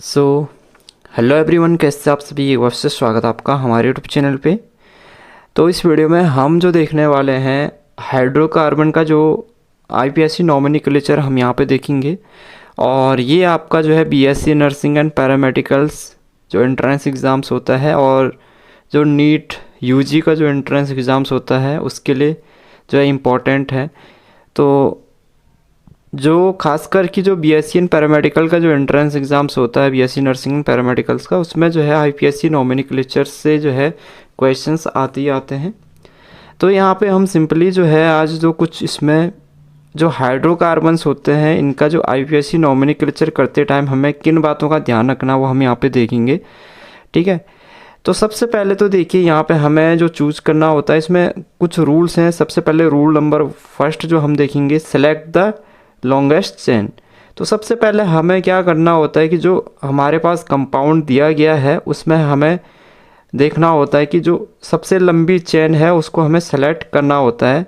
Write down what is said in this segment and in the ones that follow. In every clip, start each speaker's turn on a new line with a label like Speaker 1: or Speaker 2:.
Speaker 1: So hello everyone, कैसे आप सभी, एक बार से स्वागत है आपका हमारे यूट्यूब चैनल पे। तो इस वीडियो में हम जो देखने वाले हैं हाइड्रोकार्बन का जो आईपीएससी नॉमेनक्लेचर हम यहाँ पे देखेंगे। और ये आपका जो है बीएससी नर्सिंग एंड पैरामेडिकल्स जो एंट्रेंस एग्ज़ाम्स होता है और जो नीट यूजी का जो एंट्रेंस एग्ज़ाम्स होता है उसके लिए जो है इम्पॉर्टेंट है। तो जो खासकर कि जो बीएससी इन पैरामेडिकल का जो एंट्रेंस एग्ज़ाम्स होता है बीएससी नर्सिंग एंड पैरामेडिकल्स का, उसमें जो है आईपीएससी नॉमेनक्लेचर से जो है क्वेश्चंस आते ही आते हैं। तो यहाँ पे हम सिंपली जो है आज जो कुछ इसमें जो हाइड्रोकार्बन्स होते हैं इनका जो आईपीएससी नॉमेनक्लेचर करते टाइम हमें किन बातों का ध्यान रखना वो हम यहाँ पे देखेंगे। ठीक है, तो सबसे पहले तो देखिए यहाँ पे हमें जो चूज़ करना होता है इसमें कुछ रूल्स हैं। सबसे पहले रूल नंबर फर्स्ट जो हम देखेंगे, सेलेक्ट द लॉन्गेस्ट चेन। तो सबसे पहले हमें क्या करना होता है कि जो हमारे पास कंपाउंड दिया गया है उसमें हमें देखना होता है कि जो सबसे लंबी चेन है उसको हमें सेलेक्ट करना होता है।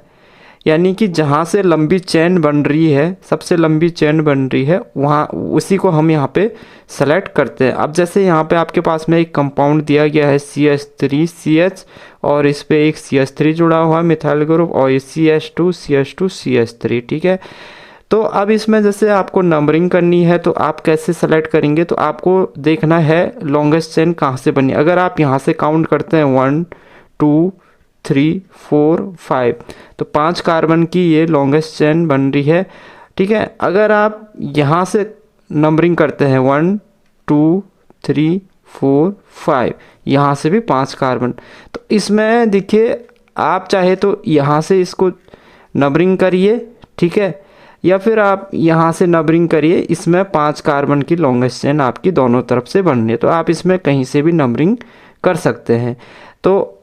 Speaker 1: यानी कि जहाँ से लंबी चेन बन रही है, सबसे लंबी चेन बन रही है, वहाँ उसी को हम यहाँ पे सेलेक्ट करते हैं। अब जैसे यहाँ पे आपके पास में एक कंपाउंड दिया गया है CH3CH और इस पे एक CH3 जुड़ा हुआ है मिथाइल ग्रुप और ये CH2CH2CH3। ठीक है, तो अब इसमें जैसे आपको नंबरिंग करनी है तो आप कैसे सेलेक्ट करेंगे, तो आपको देखना है लॉन्गेस्ट चेन कहाँ से बनी। अगर आप यहाँ से काउंट करते हैं 1 2 3 4 5 तो 5 कार्बन की ये लॉन्गेस्ट चेन बन रही है। ठीक है, अगर आप यहाँ से नंबरिंग करते हैं 1 2 3 4 5 यहाँ से भी 5 कार्बन, तो इसमें देखिए आप चाहे तो यहाँ से इसको नंबरिंग करिए, ठीक है, या फिर आप यहाँ से नंबरिंग करिए। इसमें 5 कार्बन की लॉन्गेस्ट चेन आपकी दोनों तरफ से बननी है, तो आप इसमें कहीं से भी नंबरिंग कर सकते हैं। तो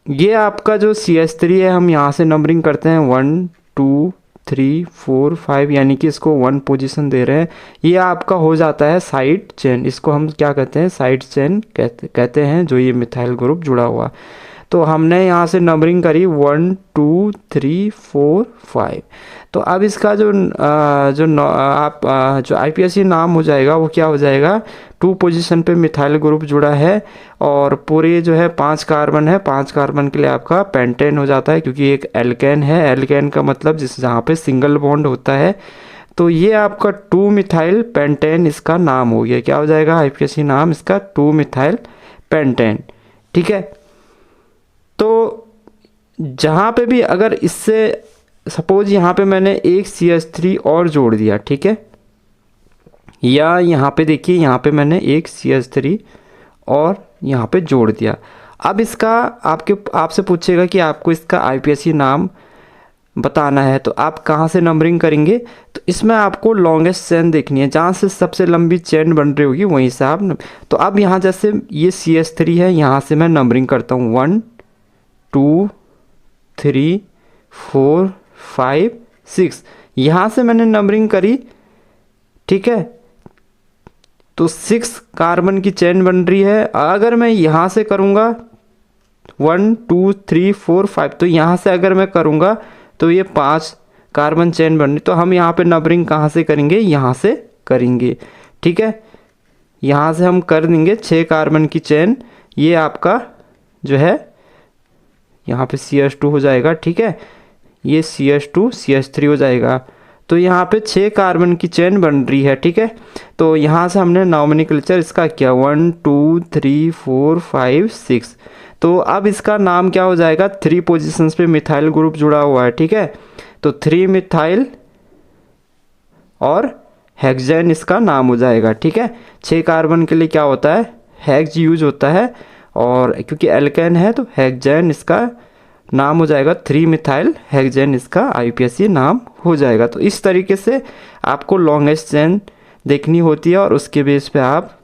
Speaker 1: ये आपका जो CH3 है हम यहाँ से नंबरिंग करते हैं 1 2 3 4 5 यानी कि इसको 1 पोजीशन दे रहे हैं। ये आपका हो जाता है साइड चेन, इसको हम क्या कहते हैं, साइड चेन कहते हैं, जो ये मिथाइल ग्रुप जुड़ा हुआ। तो हमने यहाँ से नंबरिंग करी 1 2 3 4 5। तो अब इसका जो आईपीएससी नाम हो जाएगा वो क्या हो जाएगा, 2 पोजीशन पे मिथाइल ग्रुप जुड़ा है और पूरे जो है 5 कार्बन है। 5 कार्बन के लिए आपका पेंटेन हो जाता है, क्योंकि एक एल्केन है। एल्केन का मतलब जहाँ पे सिंगल बॉन्ड होता है। तो ये आपका 2 मिथाइल पेंटेन इसका नाम हो गया। क्या हो जाएगा आईपीएससी नाम इसका, 2 मिथाइल पेंटेन। ठीक है, तो जहाँ पे भी अगर इससे सपोज यहाँ पे मैंने एक CH3 और जोड़ दिया, ठीक है, या यहाँ पे देखिए यहाँ पे मैंने एक CH3 और यहाँ पे जोड़ दिया। अब इसका आपसे पूछेगा कि आपको इसका आईपीएससी नाम बताना है, तो आप कहाँ से नंबरिंग करेंगे। तो इसमें आपको लॉन्गेस्ट चेन देखनी है, जहाँ से सबसे लंबी चेन बन रही होगी वहीं से आप तो अब यहाँ जैसे ये CH3 है, यहाँ से मैं नंबरिंग करता हूँ 1 2 3 4 5 6, यहाँ से मैंने नंबरिंग करी। ठीक है, तो 6 कार्बन की चेन बन रही है। अगर मैं यहाँ से करूँगा 1 2 3 4 5, तो यहाँ से अगर मैं करूँगा तो ये 5 कार्बन चेन बन रही। तो हम यहाँ पे नंबरिंग कहाँ से करेंगे, यहाँ से करेंगे। ठीक है, यहाँ से हम कर देंगे 6 कार्बन की चेन। ये आपका जो है यहाँ पे CH2 हो जाएगा। ठीक है, ये CH2 CH3 हो जाएगा। तो यहाँ पे 6 कार्बन की चेन बन रही है। ठीक है, तो यहाँ से हमने नॉमेनक्लेचर इसका किया 1 2 3 4 5 6। तो अब इसका नाम क्या हो जाएगा, 3 पोजीशंस पे मिथाइल ग्रुप जुड़ा हुआ है। ठीक है, तो 3 मिथाइल और हेक्सेन इसका नाम हो जाएगा। ठीक है, 6 कार्बन के लिए क्या होता है, हेक्स यूज होता है, और क्योंकि एल्केन है तो हेक्सेन इसका नाम हो जाएगा। 3 मिथाइल हेक्सेन इसका आईपीएससी नाम हो जाएगा। तो इस तरीके से आपको लॉन्गेस्ट चेन देखनी होती है और उसके बेस पे आप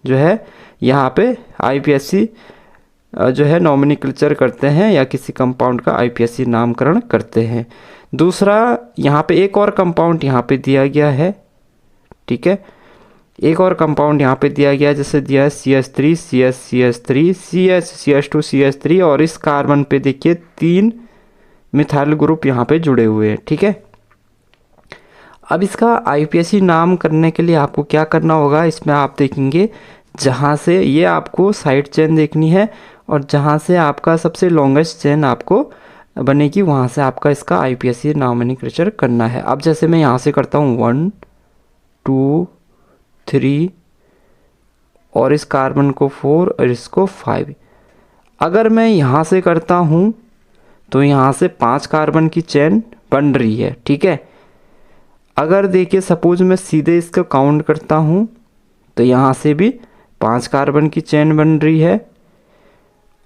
Speaker 1: जो है यहाँ पे आईपीएससी जो है नॉमेनक्लेचर करते हैं या किसी कंपाउंड का आईपीएससी नामकरण करते हैं। दूसरा यहाँ पे एक और कंपाउंड यहाँ पे दिया गया है। ठीक है, एक और कंपाउंड यहाँ पे दिया गया है, जैसे दिया है CH3 CH3 CH2 CH3 और इस कार्बन पे देखिए 3 मिथाइल ग्रुप यहाँ पे जुड़े हुए हैं। ठीक है, अब इसका आईपीएसी नाम करने के लिए आपको क्या करना होगा, इसमें आप देखेंगे जहाँ से ये आपको साइड चेन देखनी है और जहाँ से आपका सबसे लॉन्गेस्ट चेन आपको बनेगी वहाँ से आपका इसका आईपीएसी नॉमेनक्लेचर करना है। अब जैसे मैं यहाँ से करता हूँ 1 2 3 और इस कार्बन को 4 और इसको 5। अगर मैं यहाँ से करता हूँ तो यहाँ से 5 कार्बन की चेन बन रही है, ठीक है। अगर देखिए सपोज मैं सीधे इसको काउंट करता हूँ तो यहाँ से भी 5 कार्बन की चेन बन रही है।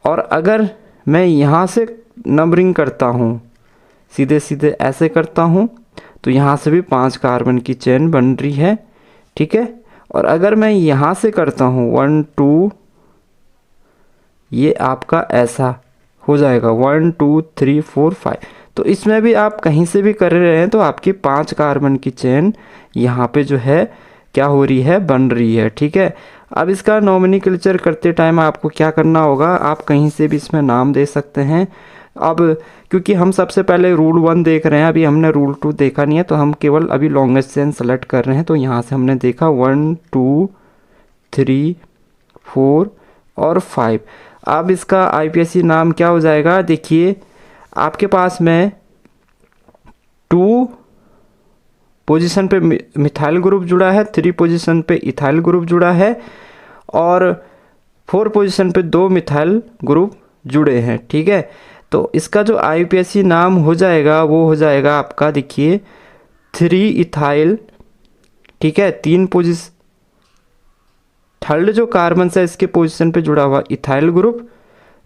Speaker 1: और अगर मैं यहाँ से नंबरिंग करता हूँ, सीधे सीधे ऐसे करता हूँ तो यहाँ से भी 5 कार्बन की चेन बन रही है, ठीक है। और अगर मैं यहाँ से करता हूँ 1 2, ये आपका ऐसा हो जाएगा 1 2 3 4 5। तो इसमें भी आप कहीं से भी कर रहे हैं तो आपकी 5 कार्बन की चेन यहाँ पे जो है क्या हो रही है, बन रही है, ठीक है। अब इसका नॉमेनक्लेचर करते टाइम आपको क्या करना होगा, आप कहीं से भी इसमें नाम दे सकते हैं। अब क्योंकि हम सबसे पहले रूल 1 देख रहे हैं, अभी हमने रूल 2 देखा नहीं है, तो हम केवल अभी लॉन्गेस्ट चेन सेलेक्ट कर रहे हैं। तो यहाँ से हमने देखा 1 2 3 4 और 5। अब इसका आईपीएसी नाम क्या हो जाएगा, देखिए आपके पास में 2 पोजीशन पे मिथाइल ग्रुप जुड़ा है, 3 पोजीशन पे इथाइल ग्रुप जुड़ा है और 4 पोजीशन पे 2 मिथाइल ग्रुप जुड़े हैं, ठीक है। तो इसका जो आईपीएसी नाम हो जाएगा वो हो जाएगा आपका, देखिए 3 इथाइल, ठीक है। 3 पोजीशन, थर्ड जो कार्बन से इसके पोजीशन पे जुड़ा हुआ इथाइल ग्रुप,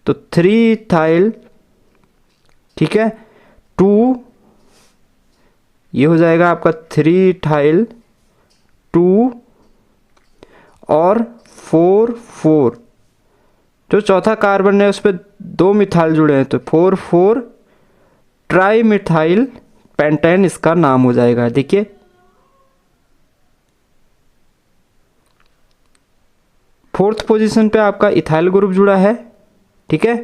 Speaker 1: तो 3 इथाइल, ठीक है। 2 ये हो जाएगा आपका 3 इथाइल 2 और 4 4। जो चौथा कार्बन है उस पर 2 मिथाइल जुड़े हैं तो 4 4 ट्राई मिथाइल पेंटेन इसका नाम हो जाएगा। देखिए फोर्थ पोजीशन पे आपका इथाइल ग्रुप जुड़ा है, ठीक है।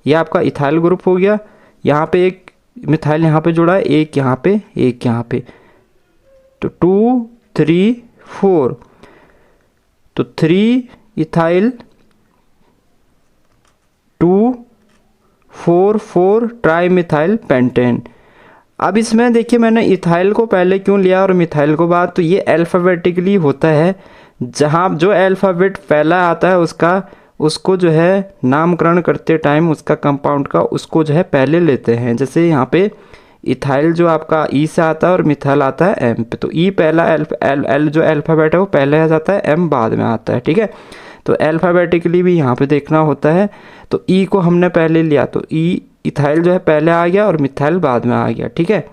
Speaker 1: ये आपका इथाइल ग्रुप हो गया। यहाँ पे एक मिथाइल यहाँ पे जुड़ा है, एक यहाँ पे, एक यहाँ पे, तो 2 3 4, तो 3 इथाइल 2 4 4 ट्राई मिथाइल पेंटेन। अब इसमें देखिए मैंने इथाइल को पहले क्यों लिया और मिथाइल को बाद, तो ये अल्फ़ाबेटिकली होता है। जहाँ जो अल्फ़ाबेट पहला आता है उसको जो है नामकरण करते टाइम उसका कंपाउंड का उसको जो है पहले लेते हैं। जैसे यहाँ पे इथाइल जो आपका ई से आता है और मिथाइल आता है एम पे, तो ई पहला एल जो अल्फ़ाबेट है वो पहले आ जाता है, एम बाद में आता है, ठीक है। तो अल्फ़ाबेटिकली भी यहाँ पे देखना होता है। तो ई को हमने पहले लिया तो ई इथाइल जो है पहले आ गया और मिथाइल बाद में आ गया, ठीक है।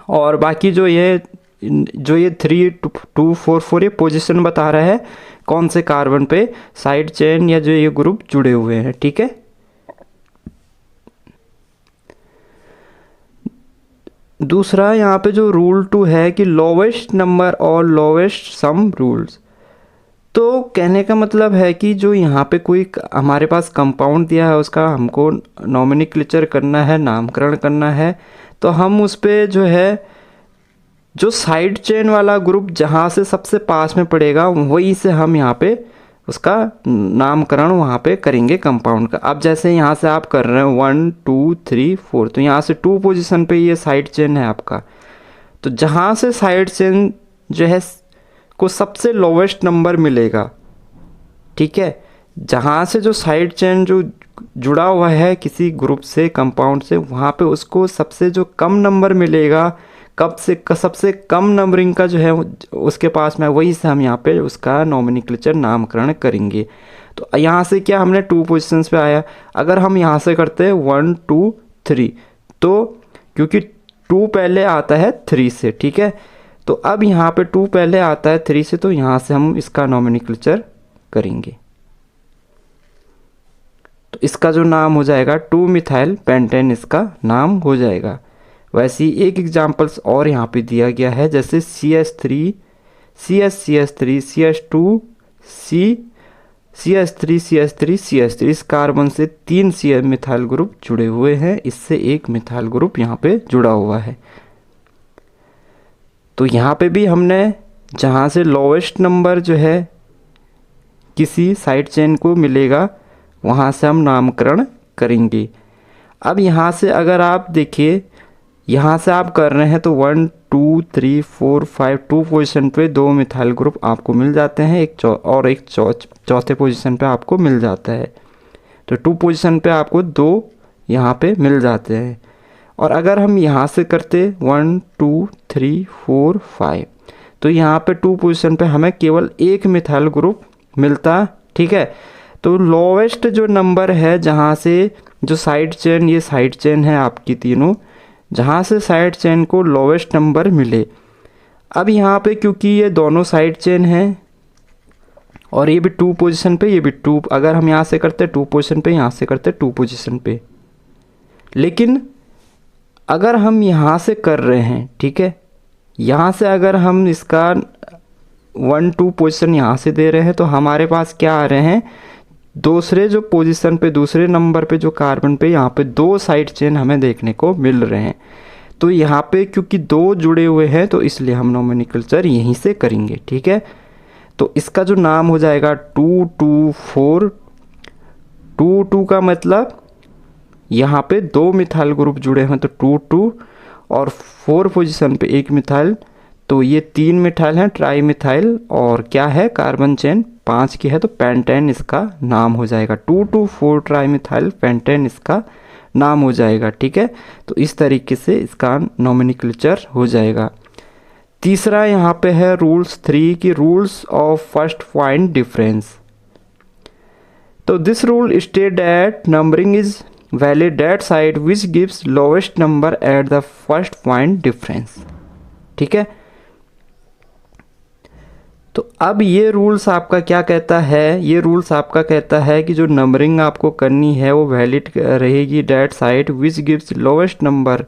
Speaker 1: और बाकी जो ये 3 2 4 4 ये पोजीशन बता रहा है कौन से कार्बन पे साइड चेन या जो ये ग्रुप जुड़े हुए हैं, ठीक है। दूसरा यहाँ पे जो रूल 2 है कि लोवेस्ट नंबर और लोवेस्ट सम रूल्स। तो कहने का मतलब है कि जो यहाँ पे कोई हमारे पास कंपाउंड दिया है उसका हमको नॉमेनक्लेचर करना है, नामकरण करना है, तो हम उस पर जो है जो साइड चेन वाला ग्रुप जहाँ से सबसे पास में पड़ेगा वहीं से हम यहाँ पे उसका नामकरण वहाँ पे करेंगे कंपाउंड का। अब जैसे यहाँ से आप कर रहे हैं 1 2 3 4, तो यहाँ से 2 पोजीशन पे ये साइड चेन है आपका। तो जहाँ से साइड चेन जो है को सबसे लोवेस्ट नंबर मिलेगा, ठीक है, जहाँ से जो साइड चेन जो जुड़ा हुआ है किसी ग्रुप से कंपाउंड से वहाँ पे उसको सबसे जो कम नंबर मिलेगा, सबसे कम नंबरिंग का जो है उसके पास में, वही से हम यहाँ पे उसका नॉमेनक्लेचर नामकरण करेंगे। तो यहाँ से क्या हमने 2 पोजीशंस पे आया, अगर हम यहाँ से करते हैं 1 2 3, तो क्योंकि 2 पहले आता है 3 से, ठीक है। तो अब यहाँ पे 2 पहले आता है 3 से, तो यहाँ से हम इसका नॉमेनक्लेचर करेंगे। तो इसका जो नाम हो जाएगा 2 मिथाइल पेंटेन इसका नाम हो जाएगा। वैसे ही एक एग्जांपल्स और यहाँ पे दिया गया है, जैसे CH3 CH3 CH2 CH3 CH3 CH3, इस कार्बन से 3 CH मिथाइल ग्रुप जुड़े हुए हैं, इससे एक मिथाइल ग्रुप यहाँ पे जुड़ा हुआ है। तो यहाँ पे भी हमने जहाँ से लोवेस्ट नंबर जो है किसी साइड चेन को मिलेगा वहाँ से हम नामकरण करेंगे। अब यहाँ से अगर आप देखिए, यहाँ से आप कर रहे हैं तो 1 2 3 4 5 2 पोजीशन पे 2 मिथाइल ग्रुप आपको मिल जाते हैं, एक चौथे पोजीशन पे आपको मिल जाता है। तो 2 पोजीशन पे आपको 2 यहाँ पे मिल जाते हैं। और अगर हम यहाँ से करते 1 2 3 4 5 तो यहाँ पे 2 पोजीशन पे हमें केवल एक मिथाइल ग्रुप मिलता, ठीक है। तो लोवेस्ट जो नंबर है जहाँ से जो साइड चेन, ये साइड चेन है आपकी तीनों, जहाँ से साइड चेन को लोवेस्ट नंबर मिले। अब यहाँ पे क्योंकि ये दोनों साइड चेन हैं और ये भी 2 पोजीशन पे, ये भी 2, अगर हम यहाँ से करते 2 पोजीशन पे, यहाँ से करते 2 पोजीशन पे, लेकिन अगर हम यहाँ से कर रहे हैं, ठीक है, यहाँ से अगर हम इसका 1 2 पोजीशन यहाँ से दे रहे हैं तो हमारे पास क्या आ रहे हैं, दूसरे जो पोजीशन पे, दूसरे नंबर पे जो कार्बन पे यहाँ पे 2 साइड चेन हमें देखने को मिल रहे हैं। तो यहाँ पे क्योंकि 2 जुड़े हुए हैं तो इसलिए हम नोमेनक्लेचर यहीं से करेंगे, ठीक है। तो इसका जो नाम हो जाएगा 2 2 4, 2 2 का मतलब यहाँ पे 2 मिथाइल ग्रुप जुड़े हैं तो 2 2, और 4 पोजीशन पे 1 मिथाइल, तो ये 3 मिथाइल हैं, ट्राई मिथाइल, और क्या है कार्बन चेन 5 की है तो पेंटेन इसका नाम हो जाएगा। 2 2 4 ट्राई मिथाइल पेंटेन इसका नाम हो जाएगा, ठीक है। तो इस तरीके से इसका नोमेनक्लेचर हो जाएगा। तीसरा यहाँ पे है रूल्स 3 की rules of first point difference. तो this rule state that numbering is valid that side which gives lowest number at the first point difference, ठीक है। तो अब ये रूल्स आपका क्या कहता है, ये रूल्स आपका कहता है कि जो नंबरिंग आपको करनी है वो वैलिड रहेगी that side which gives lowest number,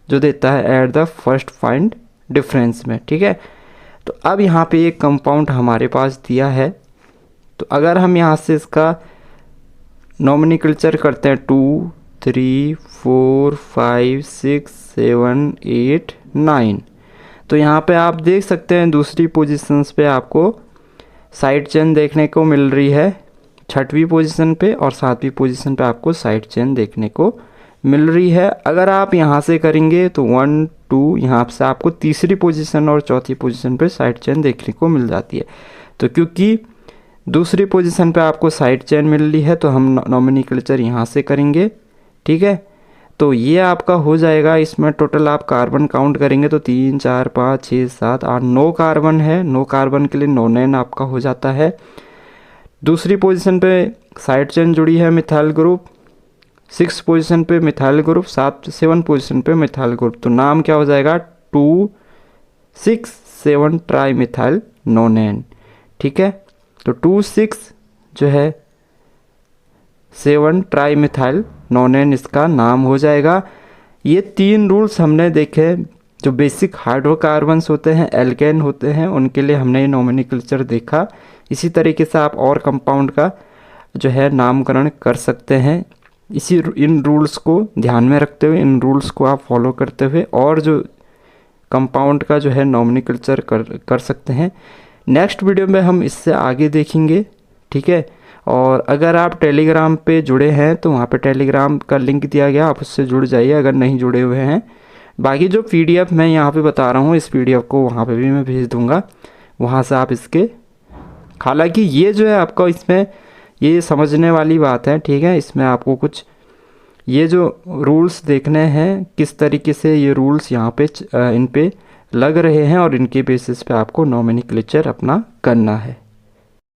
Speaker 1: जो देता है eight the first point difference में, ठीक है। तो अब यहाँ पे एक कंपाउंड हमारे पास दिया है, तो अगर हम यहाँ से इसका नोमेनक्लेचर करते हैं 2 3 4 5 6 7 8 9, तो यहाँ पे आप देख सकते हैं दूसरी पोजीशंस पे आपको साइड चेन देखने को मिल रही है, 6वीं पोजीशन पे और 7वीं पोजीशन पे आपको साइड चेन देखने को मिल रही है। अगर आप यहाँ से करेंगे तो 1 2, यहाँ से आपको तीसरी पोजीशन और चौथी पोजीशन पे साइड चेन देखने को मिल जाती है। तो क्योंकि दूसरी पोजीशन पे आपको साइड चेन मिल रही है तो हम नोमेनक्लेचर यहाँ से करेंगे, ठीक है। तो ये आपका हो जाएगा, इसमें टोटल आप कार्बन काउंट करेंगे तो 3 4 5 6 7 8 9 कार्बन है, 9 कार्बन के लिए 9 9 आपका हो जाता है। दूसरी पोजीशन पे साइड चेन जुड़ी है मिथाइल ग्रुप, 6 पोजीशन पे मिथाइल ग्रुप, 7 पोजीशन पे मिथाइल ग्रुप, तो नाम क्या हो जाएगा 2 6 7 ट्राई मिथाइल नोनेन, ठीक है। तो 2 6 जो है 7 ट्राई मिथाइल नोनेन इसका नाम हो जाएगा। ये 3 रूल्स हमने देखे, जो बेसिक हाइड्रोकार्बन्स होते हैं, एल्केन होते हैं, उनके लिए हमने ये नोमेनक्लेचर देखा। इसी तरीके से आप और कंपाउंड का जो है नामकरण कर सकते हैं। इन रूल्स को ध्यान में रखते हुए, इन रूल्स को आप फॉलो करते हुए और जो कंपाउंड का जो है नोमेनक्लेचर कर सकते हैं। नेक्स्ट वीडियो में हम इससे आगे देखेंगे, ठीक है। और अगर आप टेलीग्राम पे जुड़े हैं तो वहाँ पे टेलीग्राम का लिंक दिया गया, आप उससे जुड़ जाइए अगर नहीं जुड़े हुए हैं। बाकी जो PDF मैं यहाँ पे बता रहा हूँ, इस PDF को वहाँ पे भी मैं भेज दूँगा, वहाँ से आप इसके, हालांकि ये जो है आपका इसमें ये समझने वाली बात है, ठीक है। इसमें आपको कुछ ये जो रूल्स देखने हैं किस तरीके से ये रूल्स यहाँ पे इन पे लग रहे हैं और इनके बेसिस पे आपको नोमेनक्लेचर अपना करना है।